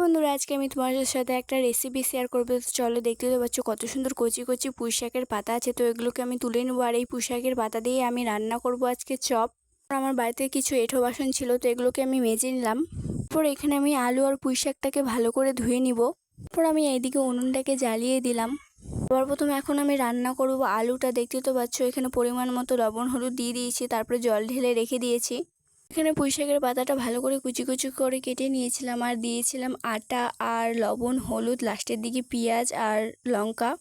বন্ধুরা, আজকে আমি তোমাদের সাথে একটা রেসিপি শেয়ার করবো। তো চলো, দেখতে তো পাচ্ছ কত সুন্দর কচি কচি পুঁই শাকের পাতা আছে। তো এগুলোকে আমি তুলে নেবো, আর এই পুঁই শাকের পাতা দিয়ে আমি রান্না করব আজকে চপ। আমার বাড়িতে কিছু এঁঠো বাসন ছিল, তো এগুলোকে আমি মেজে নিলাম। তারপর এখানে আমি আলু আর পুঁই শাকটাকে ভালো করে ধুয়ে নিব। তারপর আমি এইদিকে উনুনটাকে জ্বালিয়ে দিলাম। সর্বপ্রথম এখন আমি রান্না করব আলুটা। দেখতে তো পাচ্ছ এখানে পরিমাণ মতো লবণ হলুদ দিয়ে দিয়েছি, তারপরে জল ঢেলে রেখে দিয়েছি। এখানে পুঁই শাকের পাতাটা ভালো করে কুচি কুচি করে কেটে নিয়েছিলাম, আর দিয়েছিলাম আটা আর লবণ হলুদ, লাস্টের দিকে পেঁয়াজ আর লঙ্কা।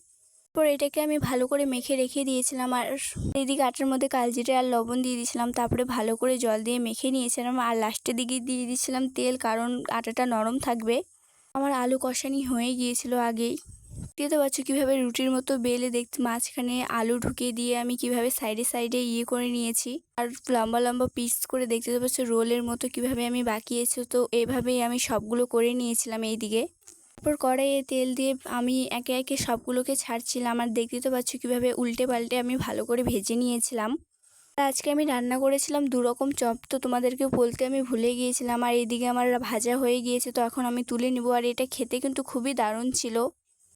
তারপর এটাকে আমি ভালো করে মেখে রেখে দিয়েছিলাম, আর এইদিকে আটার মধ্যে কালজিরা আর লবণ দিয়ে দিয়েছিলাম। তারপরে ভালো করে জল দিয়ে মেখে নিয়েছিলাম, আর লাস্টের দিকে দিয়ে দিয়েছিলাম তেল, কারণ আটাটা নরম থাকবে। আমার আলু কষানি হয়ে গিয়েছিল আগেই। দেখতে পাচ্ছ কীভাবে রুটির মতো বেলে দেখতে মাঝখানে আলু ঢুকিয়ে দিয়ে আমি কিভাবে সাইডে সাইডে করে নিয়েছি, আর লম্বা লম্বা পিস করে দেখতে পাচ্ছ রোলের মতো কিভাবে আমি বাকিয়েছি। তো এইভাবেই আমি সবগুলো করে নিয়েছিলাম এইদিকে। তারপর কড়াইয়ে তেল দিয়ে আমি একে একে সবগুলোকে ছাড়ছিলাম, আর দেখতে তো পাচ্ছ কীভাবে উল্টে পাল্টে আমি ভালো করে ভেজে নিয়েছিলাম। আজকে আমি রান্না করেছিলাম দুরকম চপ, তো তোমাদেরকে বলতে আমি ভুলে গিয়েছিলাম। আর এইদিকে আমার ভাজা হয়ে গিয়েছে, তো এখন আমি তুলে নিব। আর এটা খেতে কিন্তু খুবই দারুণ ছিল।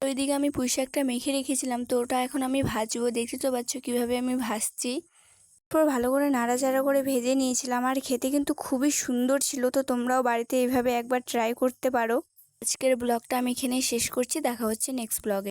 ওইদিকে আমি পুঁই শাকটা মেখে রেখেছিলাম, তো ওটা এখন আমি ভাজবো। দেখতে তো পাচ্ছ কীভাবে আমি ভাজছি। তারপর ভালো করে নাড়াচাড়া করে ভেজে নিয়েছিলাম, আর খেতে কিন্তু খুবই সুন্দর ছিল। তো তোমরাও বাড়িতে এইভাবে একবার ট্রাই করতে পারো। আজকের ব্লগটা আমি এখানেই শেষ করছি। দেখা হচ্ছে নেক্সট ব্লগে।